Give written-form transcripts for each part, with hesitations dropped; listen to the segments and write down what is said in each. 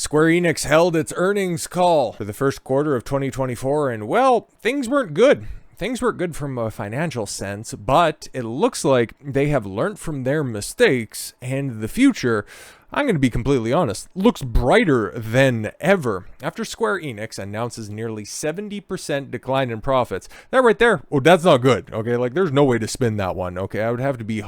Square Enix held its earnings call for the first quarter of 2024, and well, things weren't good. Things weren't good from a financial sense, but it looks like they have learned from their mistakes, and the future, I'm going to be completely honest, looks brighter than ever. After Square Enix announces nearly 70% decline in profits, that right there, oh, that's not good, okay? Like, there's no way to spin that one, okay? I would have to be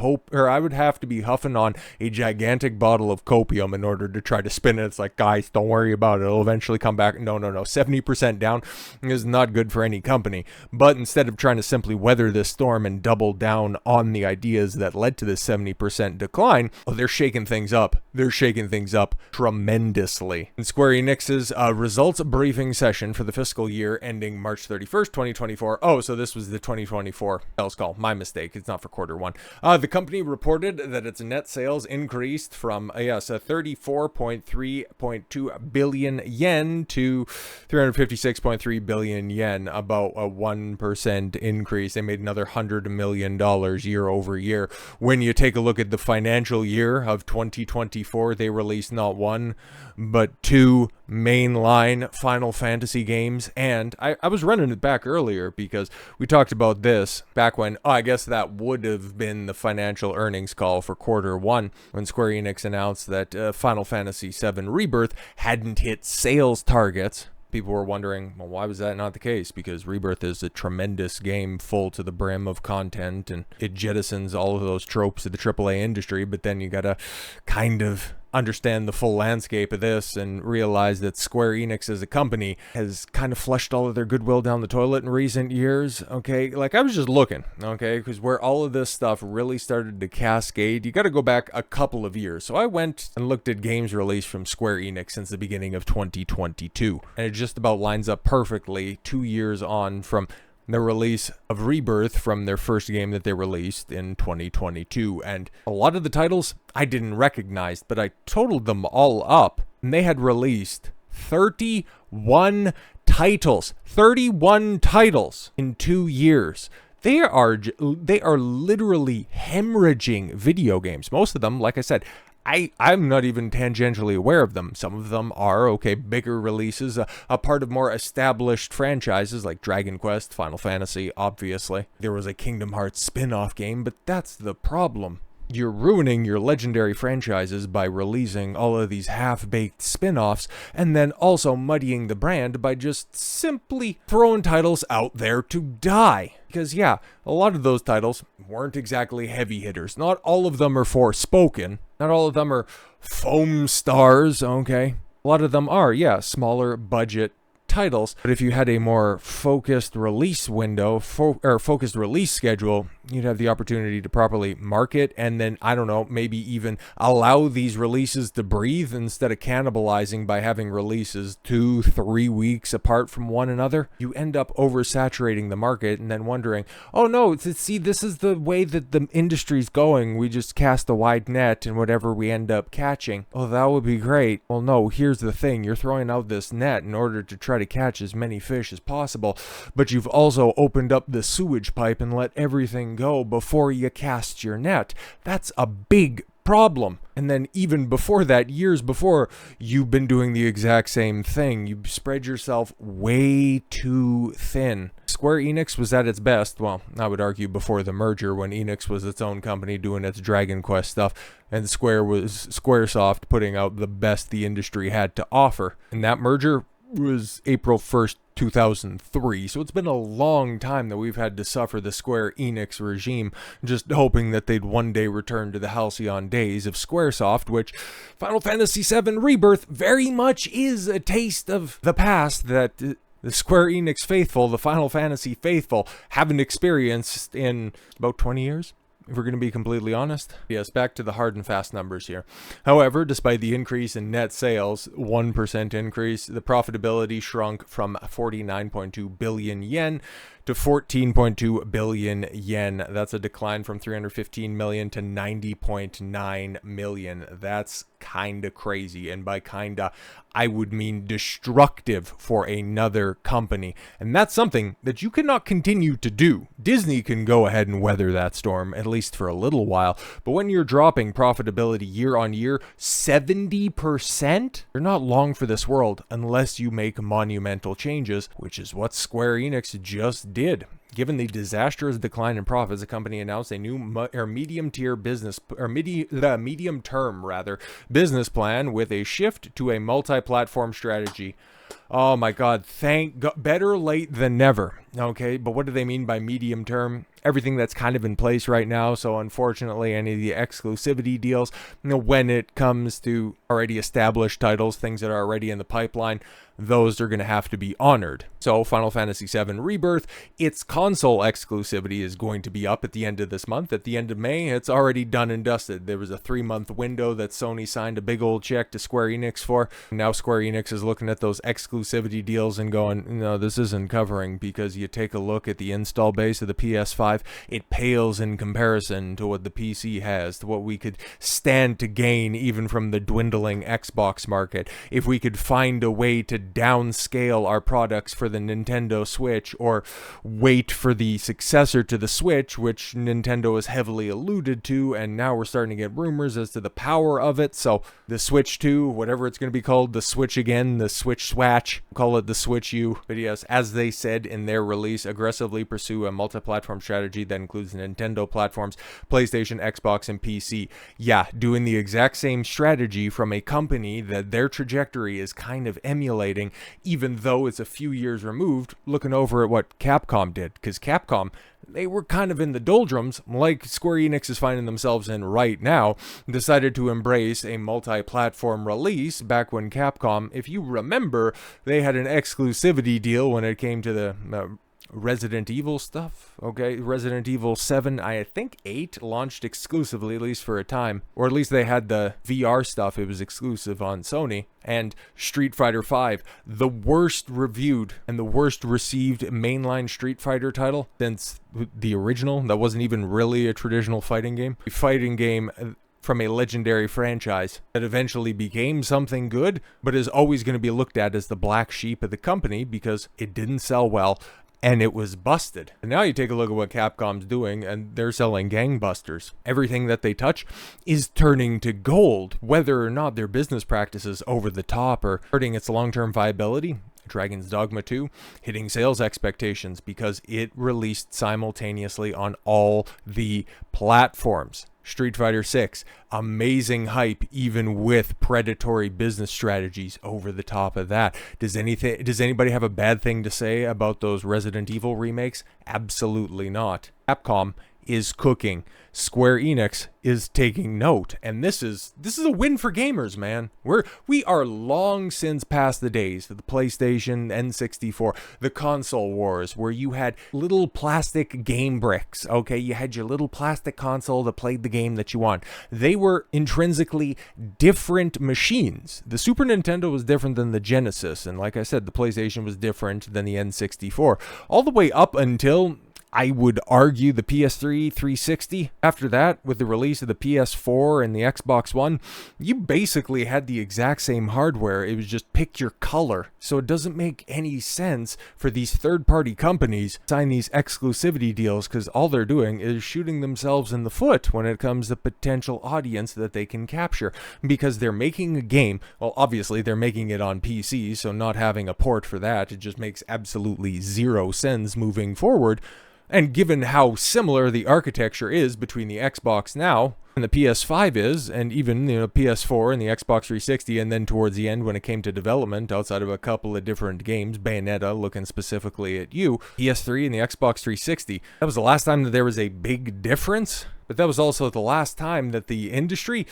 huffing on a gigantic bottle of copium in order to try to spin it. It's like, guys, don't worry about it. It'll eventually come back. No. 70% down is not good for any company. But instead of trying to simply weather this storm and double down on the ideas that led to this 70% decline, oh, they're shaking things up. They're shaking things up tremendously. In Square Enix's results briefing session for the fiscal year ending March 31st, 2024. Oh, so this was the 2024 sales call. My mistake. It's not for quarter one. The company reported that its net sales increased from, 34.3.2 billion yen to 356.3 billion yen, about a 1% increase. They made another $100 million year over year. When you take a look at the financial year of 2024, they released not one, but two mainline Final Fantasy games. And I was running it back earlier because we talked about this back when, I guess that would have been the financial earnings call for quarter one, when Square Enix announced that Final Fantasy VII Rebirth hadn't hit sales targets. People were wondering, well, why was that not the case? Because Rebirth is a tremendous game full to the brim of content, and it jettisons all of those tropes of the AAA industry, but then you gotta kind of understand the full landscape of this and realize that Square Enix as a company has kind of flushed all of their goodwill down the toilet in recent years, okay? Like, I was just looking, okay, because where all of this stuff really started to cascade, you got to go back a couple of years. So I went and looked at games released from Square Enix since the beginning of 2022, and it just about lines up perfectly 2 years on from the release of Rebirth, from their first game that they released in 2022. And a lot of the titles I didn't recognize, but I totaled them all up, and they had released 31 titles. 31 titles in 2 years. They are literally hemorrhaging video games. Most of them, like I said, I'm not even tangentially aware of them. Some of them are, okay, bigger releases, a part of more established franchises like Dragon Quest, Final Fantasy, obviously. There was a Kingdom Hearts spin-off game, but that's the problem. You're ruining your legendary franchises by releasing all of these half-baked spin-offs, and then also muddying the brand by just simply throwing titles out there to die. Because yeah, a lot of those titles weren't exactly heavy hitters. Not all of them are Forspoken. Not all of them are Foam Stars, okay? A lot of them are, yeah, smaller budget titles. But if you had a more focused release window, focused release schedule, you'd have the opportunity to properly market, and then, I don't know, maybe even allow these releases to breathe instead of cannibalizing by having releases 2-3 weeks apart from one another. You end up oversaturating the market and then wondering, oh no, see, this is the way that the industry's going. We just cast a wide net and whatever we end up catching, oh, that would be great. Well, no, here's the thing. You're throwing out this net in order to try to catch as many fish as possible, but you've also opened up the sewage pipe and let everything go before you cast your net. That's a big problem. And then even before that, years before, you've been doing the exact same thing. You spread yourself way too thin. Square Enix was at its best, well, I would argue before the merger, when Enix was its own company doing its Dragon Quest stuff, and Square was Squaresoft putting out the best the industry had to offer. And that merger was April 1st, 2003, so it's been a long time that we've had to suffer the Square Enix regime, just hoping that they'd one day return to the halcyon days of Squaresoft, which Final Fantasy VII Rebirth very much is a taste of the past that the Square Enix faithful, the Final Fantasy faithful, haven't experienced in about 20 years. If we're going to be completely honest. Yes, back to the hard and fast numbers here. However, despite the increase in net sales, 1% increase, the profitability shrunk from 49.2 billion yen to 14.2 billion yen. That's a decline from 315 million to 90.9 million. That's kind of crazy. And by kinda, I would mean destructive for another company. And that's something that you cannot continue to do. Disney can go ahead and weather that storm, at least for a little while. But when you're dropping profitability year on year, 70%, you're not long for this world unless you make monumental changes, which is what Square Enix just did. Given the disastrous decline in profits, the company announced a new medium-term business plan with a shift to a multi-platform strategy. Oh my God, thank God, better late than never. Okay, but what do they mean by medium term? Everything that's kind of in place right now. So unfortunately, any of the exclusivity deals, when it comes to already established titles, things that are already in the pipeline, those are going to have to be honored. So Final Fantasy VII Rebirth, its console exclusivity is going to be up at the end of this month. At the end of May, it's already done and dusted. There was a 3-month window that Sony signed a big old check to Square Enix for. Now Square Enix is looking at those exclusivity deals and going, no, this isn't covering, because you take a look at the install base of the PS5, it pales in comparison to what the PC has, to what we could stand to gain even from the dwindling Xbox market. If we could find a way to downscale our products for the Nintendo Switch, or wait for the successor to the Switch, which Nintendo has heavily alluded to, and now we're starting to get rumors as to the power of it. So the Switch 2, whatever it's going to be called, the Switch again, the Switch Swatch, call it the Switch U. But yes, as they said in their release, aggressively pursue a multi-platform strategy that includes Nintendo platforms, PlayStation, Xbox, and PC. Yeah, doing the exact same strategy from a company that their trajectory is kind of emulating, even though it's a few years removed, looking over at what Capcom did. Because Capcom, they were kind of in the doldrums, like Square Enix is finding themselves in right now, decided to embrace a multi-platform release back when Capcom, if you remember, they had an exclusivity deal when it came to the Resident Evil stuff. Okay, Resident Evil 7, I think 8 launched exclusively, at least for a time, or at least they had the VR stuff. It was exclusive on Sony. And Street Fighter 5, the worst reviewed and the worst received mainline Street Fighter title since the original. That wasn't even really a traditional fighting game. A fighting game from a legendary franchise that eventually became something good, but is always going to be looked at as the black sheep of the company because it didn't sell well and it was busted. And now you take a look at what Capcom's doing, and they're selling gangbusters. Everything that they touch is turning to gold, whether or not their business practices over the top or hurting its long-term viability. Dragon's Dogma 2 hitting sales expectations because it released simultaneously on all the platforms. Street Fighter 6, amazing hype even with predatory business strategies over the top of that. Does anybody have a bad thing to say about those Resident Evil remakes? Absolutely not. Capcom is cooking. Square Enix is taking note, and this is a win for gamers, man. We are long since past the days of the PlayStation, N64, the console wars, where you had little plastic game bricks. Okay, you had your little plastic console that played the game that you want. They were intrinsically different machines. The Super Nintendo was different than the Genesis, and like I said, the PlayStation was different than the N64. All the way up until, I would argue, the PS3 360. After that, with the release of the PS4 and the Xbox One, you basically had the exact same hardware. It was just pick your color. So it doesn't make any sense for these third-party companies to sign these exclusivity deals, because all they're doing is shooting themselves in the foot when it comes to potential audience that they can capture. Because they're making a game, well, obviously they're making it on PC, so not having a port for that, it just makes absolutely zero sense moving forward. And given how similar the architecture is between the Xbox now and the PS5 is, and even PS4 and the Xbox 360, and then towards the end when it came to development, outside of a couple of different games, Bayonetta looking specifically at you, PS3 and the Xbox 360, that was the last time that there was a big difference. But that was also the last time that the industry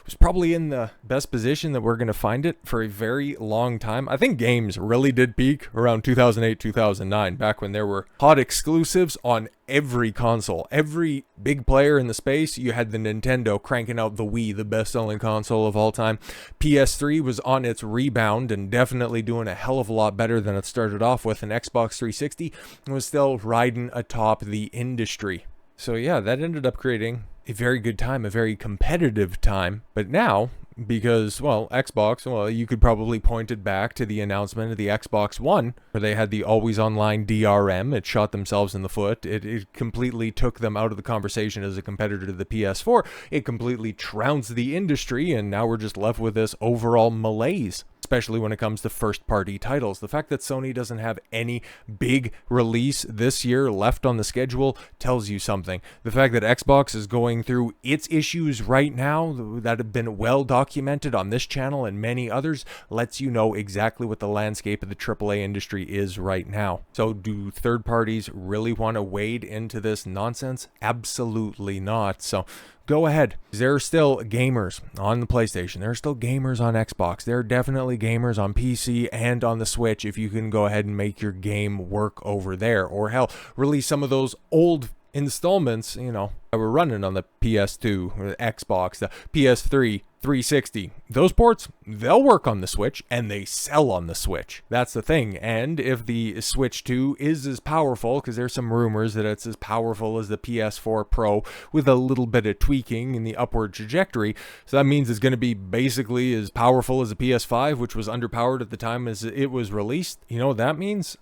was probably in the best position that we're going to find it for a very long time. I think games really did peak around 2008, 2009, back when there were hot exclusives on every console. Every big player in the space. You had the Nintendo cranking out the Wii, the best-selling console of all time. PS3 was on its rebound and definitely doing a hell of a lot better than it started off with. And Xbox 360 was still riding atop the industry. So yeah, that ended up creating a very good time, a very competitive time. But now, because, well, Xbox, well, you could probably point it back to the announcement of the Xbox One, where they had the always online DRM. It shot themselves in the foot. It completely took them out of the conversation as a competitor to the PS4. It completely trounced the industry, and now we're just left with this overall malaise, especially when it comes to first-party titles. The fact that Sony doesn't have any big release this year left on the schedule tells you something. The fact that Xbox is going through its issues right now that have been well documented on this channel and many others lets you know exactly what the landscape of the AAA industry is right now. So do third parties really want to wade into this nonsense? Absolutely not. So go ahead. There are still gamers on the PlayStation. There are still gamers on Xbox. There are definitely gamers on PC and on the Switch if you can go ahead and make your game work over there. Or hell, release some of those old installments, you know, that were running on the PS2, or the Xbox, the PS3, 360. Those ports, they'll work on the Switch, and they sell on the Switch. That's the thing. And if the Switch 2 is as powerful, because there's some rumors that it's as powerful as the PS4 Pro with a little bit of tweaking in the upward trajectory, so that means it's going to be basically as powerful as the PS5, which was underpowered at the time as it was released. You know what that means?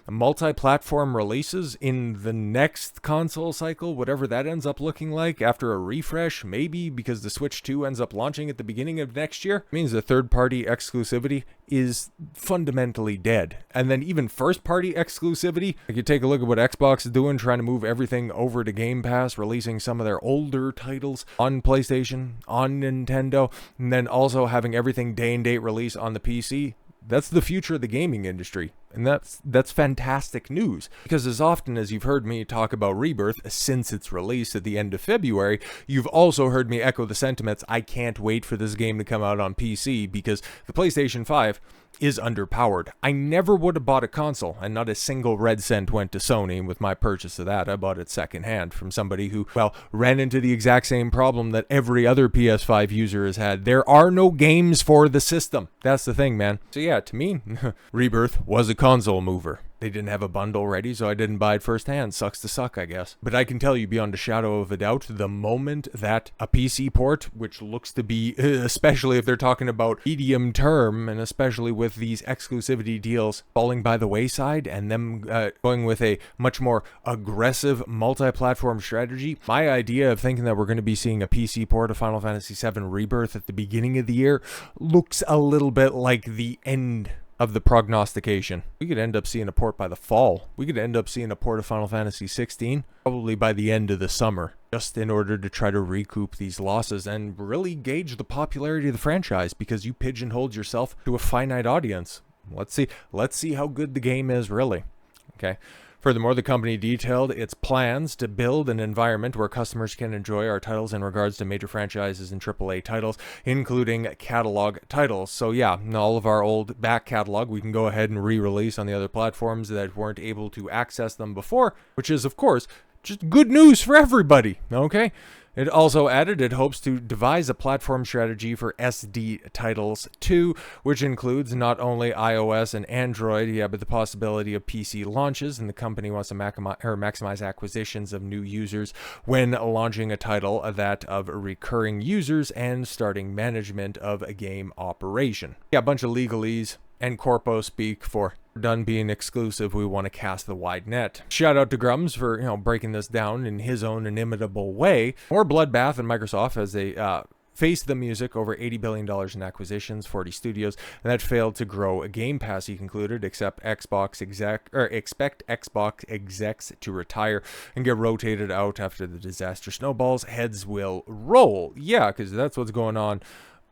Multi-platform releases in the next console cycle, whatever that ends up looking like after a refresh, maybe because the Switch 2 ends up launching at the beginning of next year, means the third-party exclusivity is fundamentally dead. And then even first-party exclusivity, like you take a look at what Xbox is doing, trying to move everything over to Game Pass, releasing some of their older titles on PlayStation, on Nintendo, and then also having everything day-and-date release on the PC. That's the future of the gaming industry. And that's fantastic news, because as often as you've heard me talk about Rebirth since its release at the end of February, you've also heard me echo the sentiments, I can't wait for this game to come out on PC, because the PlayStation 5 is underpowered. I never would have bought a console, and not a single red cent went to Sony with my purchase of that. I bought it secondhand from somebody who, well, ran into the exact same problem that every other PS5 user has had. There are no games for the system. That's the thing, man. So yeah, to me, Rebirth was a console mover. They didn't have a bundle ready, so I didn't buy it firsthand. Sucks to suck, I guess. But I can tell you beyond a shadow of a doubt, the moment that a PC port, which looks to be, especially if they're talking about medium term, and especially with these exclusivity deals falling by the wayside, and them going with a much more aggressive multi-platform strategy, my idea of thinking that we're going to be seeing a PC port of Final Fantasy VII Rebirth at the beginning of the year looks a little bit like the end of the prognostication. We could end up seeing a port by the fall. We could end up seeing a port of Final Fantasy 16 probably by the end of the summer, just in order to try to recoup these losses and really gauge the popularity of the franchise, because you pigeonholed yourself to a finite audience. Let's see how good the game is, really. Okay. Furthermore, the company detailed its plans to build an environment where customers can enjoy our titles in regards to major franchises and AAA titles, including catalog titles. So yeah, all of our old back catalog we can go ahead and re-release on the other platforms that weren't able to access them before, which is, of course, just good news for everybody, okay? It also added it hopes to devise a platform strategy for SD titles too, which includes not only iOS and Android, but the possibility of PC launches, and the company wants to maximize acquisitions of new users when launching a title, that of recurring users, and starting management of a game operation. Yeah, a bunch of legalese and corpo speak for done being exclusive, we want to cast the wide net. Shout out to Grums for, breaking this down in his own inimitable way. More bloodbath in Microsoft as they faced the music over $80 billion in acquisitions, 40 studios, and that failed to grow a Game Pass, he concluded, expect Xbox execs to retire and get rotated out after the disaster snowballs. Heads will roll. Yeah, because that's what's going on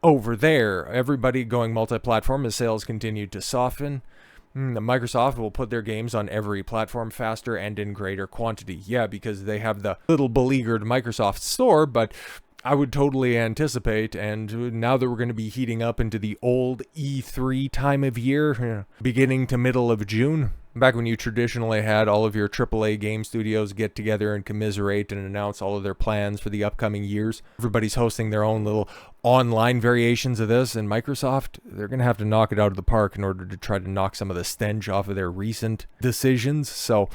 over there. Everybody going multi-platform as sales continued to soften. Microsoft will put their games on every platform faster and in greater quantity. Yeah, because they have the little beleaguered Microsoft Store, but I would totally anticipate, and now that we're going to be heating up into the old E3 time of year, beginning to middle of June, Back when you traditionally had all of your AAA game studios get together and commiserate and announce all of their plans for the upcoming years. Everybody's hosting their own little online variations of this, and Microsoft, they're going to have to knock it out of the park in order to try to knock some of the stench off of their recent decisions. So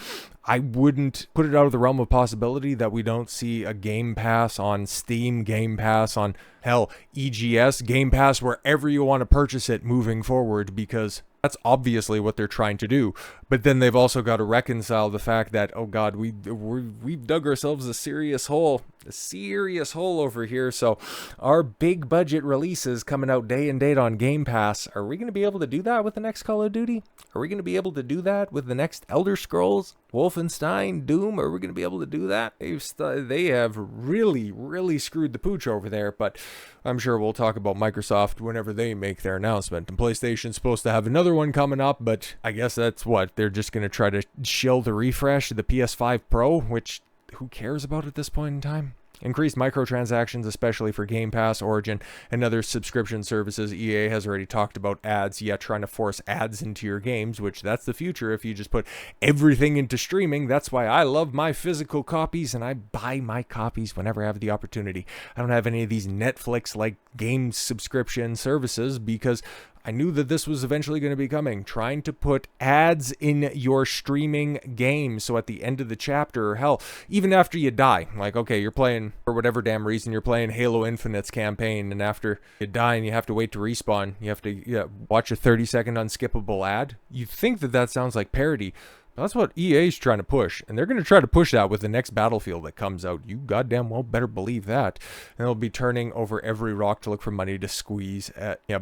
I wouldn't put it out of the realm of possibility that we don't see a Game Pass on Steam, Game Pass on, hell, EGS, Game Pass wherever you want to purchase it moving forward, because that's obviously what they're trying to do. But then they've also got to reconcile the fact that, oh God, we've dug ourselves a serious hole over here. So our big budget releases coming out day and date on Game Pass, are we going to be able to do that with the next Call of Duty? Are we going to be able to do that with the next Elder Scrolls, Wolfenstein, Doom? Are we going to be able to do that? They have really screwed the pooch over there, but I'm sure we'll talk about Microsoft whenever they make their announcement. And PlayStation's supposed to have another one coming up, but I guess that's what, they're just going to try to shill the refresh of the PS5 Pro, which who cares about at this point in time? Increased microtransactions, especially for Game Pass, Origin, and other subscription services. EA has already talked about ads, yet trying to force ads into your games, which that's the future if you just put everything into streaming. That's why I love my physical copies, and I buy my copies whenever I have the opportunity. I don't have any of these Netflix-like game subscription services because I knew that this was eventually going to be coming, trying to put ads in your streaming game. So at the end of the chapter, or hell, even after you die, like, okay, you're playing, for whatever damn reason, you're playing Halo Infinite's campaign, and after you die and you have to wait to respawn, you have to watch a 30-second unskippable ad. You think that sounds like parody. That's what EA's trying to push, and they're going to try to push that with the next Battlefield that comes out. You goddamn well better believe that. And they'll be turning over every rock to look for money to squeeze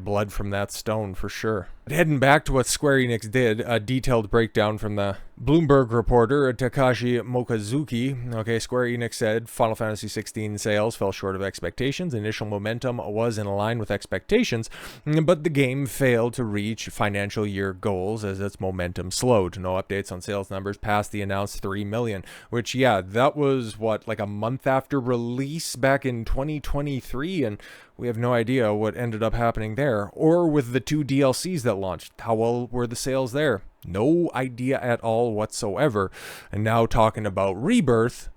blood from that stone for sure. But heading back to what Square Enix did, a detailed breakdown from the Bloomberg reporter Takashi Mokazuki. Okay, Square Enix said Final Fantasy XVI sales fell short of expectations. Initial momentum was in line with expectations, but the game failed to reach financial year goals as its momentum slowed. No updates on sales numbers past the announced 3 million, which, yeah, that was what, like a month after release back in 2023, and we have no idea what ended up happening there, or with the 2 DLCs that launched. How well were the sales there? No idea at all whatsoever. And now talking about Rebirth.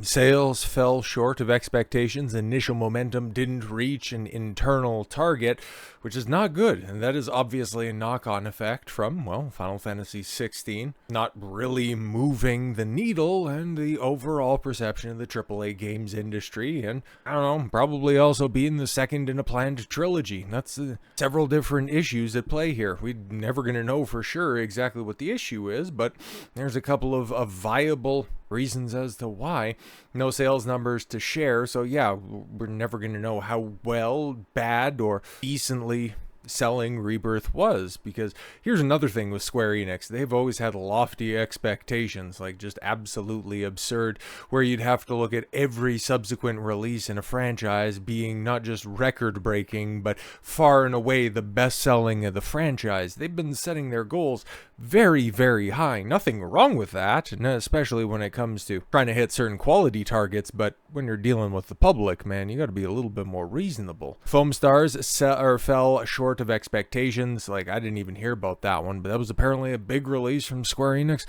Sales fell short of expectations. Initial momentum didn't reach an internal target, which is not good. And that is obviously a knock-on effect from, well, Final Fantasy XVI not really moving the needle and the overall perception of the AAA games industry. And, I don't know, probably also being the second in a planned trilogy. That's several different issues at play here. We're never going to know for sure exactly what the issue is, but there's a couple of viable reasons as to why. No sales numbers to share, so yeah, we're never going to know how well, bad, or decently selling Rebirth was, because here's another thing with Square Enix. They've always had lofty expectations, like just absolutely absurd, where you'd have to look at every subsequent release in a franchise being not just record-breaking, but far and away the best-selling of the franchise. They've been setting their goals very high. Nothing wrong with that, and especially when it comes to trying to hit certain quality targets, but when you're dealing with the public, man, you got to be a little bit more reasonable. Foam Stars fell short of expectations. Like, I didn't even hear about that one, but that was apparently a big release from Square Enix.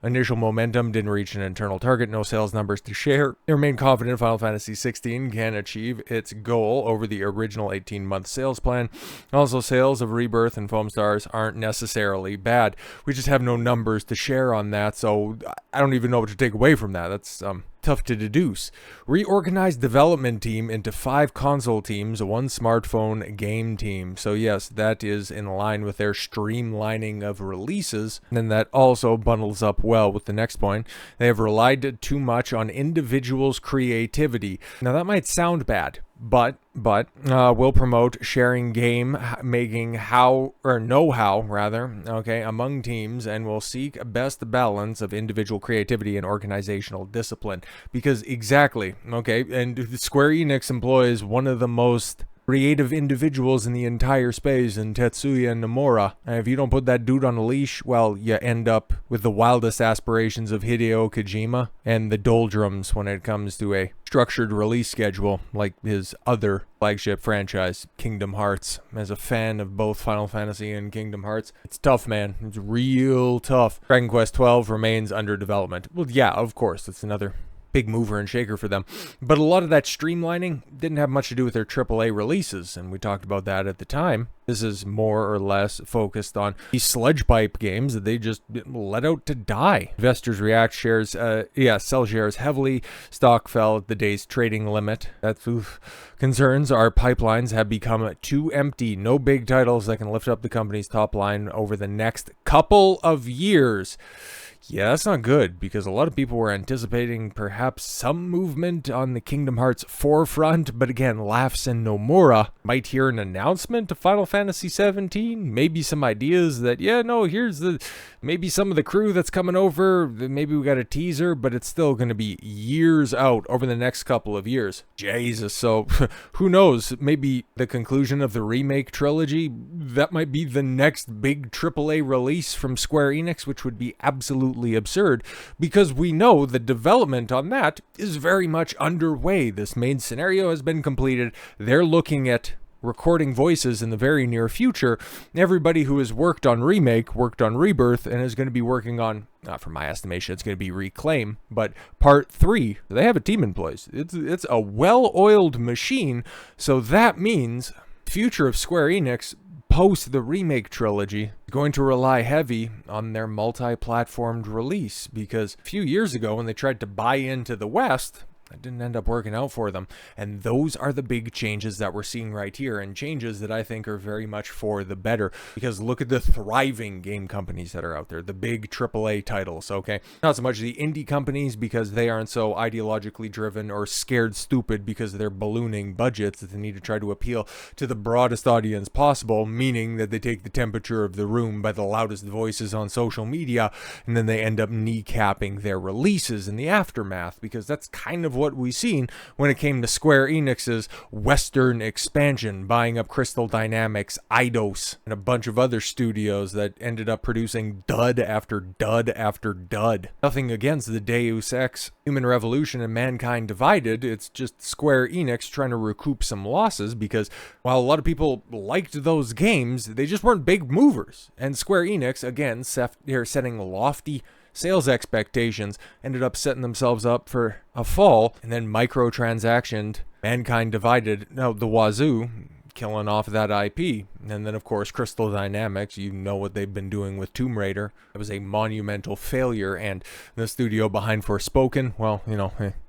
Initial momentum didn't reach an internal target, no sales numbers to share. They remain confident Final Fantasy XVI can achieve its goal over the original 18-month sales plan. Also, sales of Rebirth and Foam Stars aren't necessarily bad. We just have no numbers to share on that, so I don't even know what to take away from that. That's tough to deduce. Reorganized development team into 5 console teams, 1 smartphone game team. So yes, that is in line with their streamlining of releases. And then that also bundles up well with the next point. They have relied too much on individuals' creativity. Now that might sound bad, but will promote sharing game making know-how among teams, and will seek best balance of individual creativity and organizational discipline. Because exactly, and Square Enix employs one of the most creative individuals in the entire space in Tetsuya Nomura. And if you don't put that dude on a leash, well, you end up with the wildest aspirations of Hideo Kojima and the doldrums when it comes to a structured release schedule like his other flagship franchise, Kingdom Hearts. As a fan of both Final Fantasy and Kingdom Hearts, it's tough, man. It's real tough. Dragon Quest XII remains under development. Well, yeah, of course, it's another big mover and shaker for them. But a lot of that streamlining didn't have much to do with their AAA releases, and we talked about that at the time. This is more or less focused on these sludge pipe games that they just let out to die. Investors react, sell shares heavily. Stock fell at the day's trading limit. That's concerns. Our pipelines have become too empty. No big titles that can lift up the company's top line over the next couple of years. Yeah, that's not good, because a lot of people were anticipating perhaps some movement on the Kingdom Hearts forefront, but again, Laughs and Nomura might hear an announcement of Final Fantasy 17, maybe some ideas that, here's maybe some of the crew that's coming over, maybe we got a teaser, but it's still going to be years out over the next couple of years. Jesus, so who knows, maybe the conclusion of the remake trilogy, that might be the next big AAA release from Square Enix, which would be absolutely absurd, because we know the development on that is very much underway. This main scenario has been completed. They're looking at recording voices in the very near future. Everybody who has worked on Remake, worked on Rebirth, and is going to be working on, from my estimation, it's going to be Reclaim, but Part 3, they have a team in place. It's a well-oiled machine, so that means the future of Square Enix post the Remake trilogy is going to rely heavy on their multi-platformed release, because a few years ago when they tried to buy into the West, it didn't end up working out for them. And those are the big changes that we're seeing right here, and changes that I think are very much for the better, because look at the thriving game companies that are out there, the big AAA titles, okay? Not so much the indie companies, because they aren't so ideologically driven or scared stupid because they're ballooning budgets that they need to try to appeal to the broadest audience possible, meaning that they take the temperature of the room by the loudest voices on social media, and then they end up kneecapping their releases in the aftermath, because that's kind of what we've seen when it came to Square Enix's Western expansion, buying up Crystal Dynamics, Eidos, and a bunch of other studios that ended up producing dud after dud after dud. Nothing against the Deus Ex, Human Revolution, and Mankind Divided. It's just Square Enix trying to recoup some losses, because while a lot of people liked those games, they just weren't big movers. And Square Enix, again, they're setting lofty sales expectations, ended up setting themselves up for a fall, and then microtransactioned Mankind Divided, the wazoo, killing off that IP. And then, of course, Crystal Dynamics, you know what they've been doing with Tomb Raider. It was a monumental failure, and the studio behind Forspoken, well,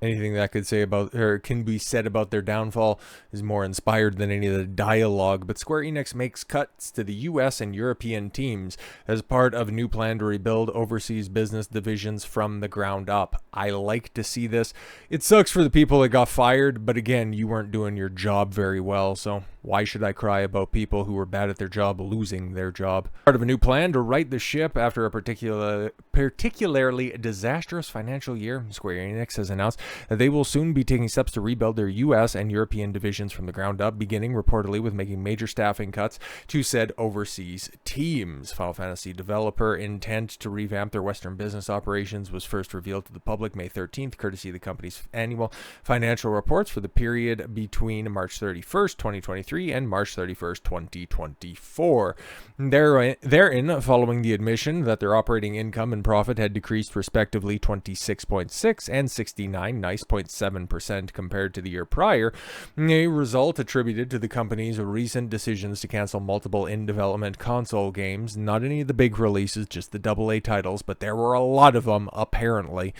anything that could say about, or can be said about their downfall is more inspired than any of the dialogue. But Square Enix makes cuts to the US and European teams as part of a new plan to rebuild overseas business divisions from the ground up. I like to see this. It sucks for the people that got fired, but again, you weren't doing your job very well, so why should I cry about people who were bad at their job losing their job? Part of a new plan to right the ship after a particularly disastrous financial year, Square Enix has announced that they will soon be taking steps to rebuild their US and European divisions from the ground up, beginning reportedly with making major staffing cuts to said overseas teams. Final Fantasy developer intent to revamp their Western business operations was first revealed to the public May 13th, courtesy of the company's annual financial reports for the period between March 31st, 2023 and March 31st, 2024. Therein, following the admission that their operating income and profit had decreased respectively 26.6 and 69.7% compared to the year prior, a result attributed to the company's recent decisions to cancel multiple in-development console games, not any of the big releases, just the AA titles, but there were a lot of them, apparently.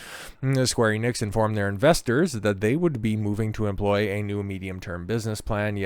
Square Enix informed their investors that they would be moving to employ a new medium-term business plan,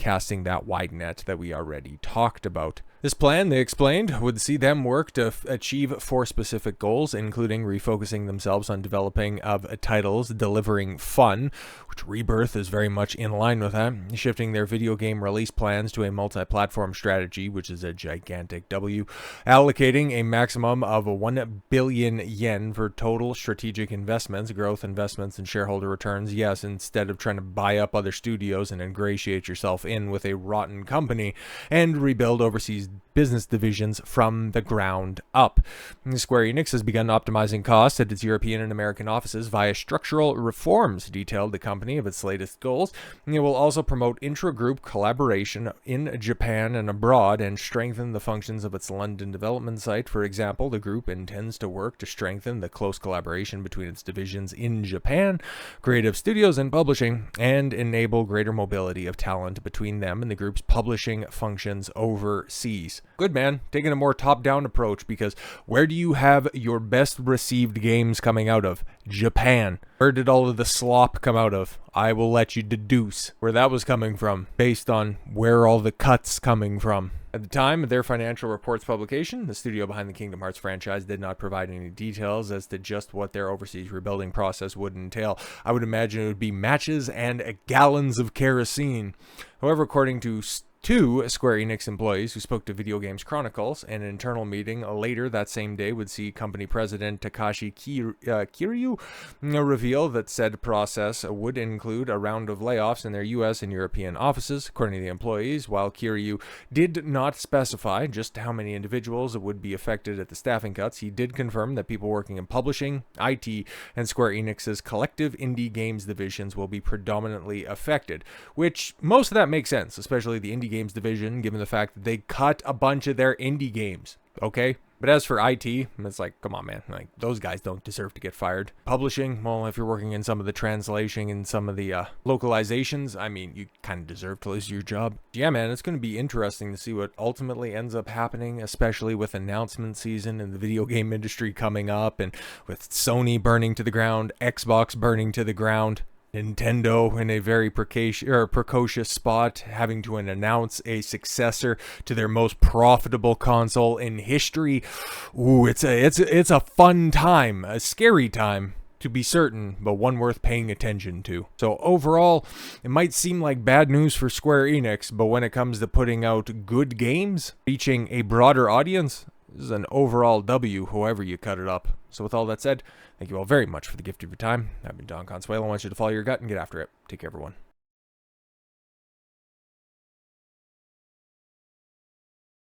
casting that wide net that we already talked about. This plan, they explained, would see them work to achieve 4 specific goals, including refocusing themselves on developing of titles delivering fun, which Rebirth is very much in line with that, shifting their video game release plans to a multi-platform strategy, which is a gigantic W, allocating a maximum of 1 billion yen for total strategic investments, growth investments, and shareholder returns. Yes, instead of trying to buy up other studios and ingratiate yourself in with a rotten company and rebuild overseas business divisions from the ground up. Square Enix has begun optimizing costs at its European and American offices via structural reforms, detailed the company of its latest goals. It will also promote intra-group collaboration in Japan and abroad and strengthen the functions of its London development site. For example, the group intends to work to strengthen the close collaboration between its divisions in Japan, creative studios, and publishing, and enable greater mobility of talent between them and the group's publishing functions overseas. Good, man. Taking a more top-down approach, because where do you have your best received games coming out of? Japan. Where did all of the slop come out of? I will let you deduce where that was coming from, based on where all the cuts coming from. At the time of their financial reports publication, the studio behind the Kingdom Hearts franchise did not provide any details as to just what their overseas rebuilding process would entail. I would imagine it would be matches and gallons of kerosene. However, according to two Square Enix employees who spoke to Video Games Chronicles, an internal meeting later that same day would see company president Takashi Kiryu reveal that said process would include a round of layoffs in their US and European offices. According to the employees, while Kiryu did not specify just how many individuals would be affected at the staffing cuts, he did confirm that people working in publishing, IT, and Square Enix's collective indie games divisions will be predominantly affected, which most of that makes sense, especially the indie games division, given the fact that they cut a bunch of their indie games, okay? But as for IT, it's like, come on, man, like, those guys don't deserve to get fired. Publishing, well, if you're working in some of the translation and some of the localizations, I mean, you kind of deserve to lose your job. Yeah, man, it's going to be interesting to see what ultimately ends up happening, especially with announcement season and the video game industry coming up, and with Sony burning to the ground, Xbox burning to the ground, Nintendo in a very precocious spot, having to announce a successor to their most profitable console in history. Ooh, it's a fun time, a scary time to be certain, but one worth paying attention to. So overall, it might seem like bad news for Square Enix, but when it comes to putting out good games, reaching a broader audience, this is an overall W, however you cut it up. So with all that said, thank you all very much for the gift of your time. I've been Don Consuelo. I want you to follow your gut and get after it. Take care, everyone.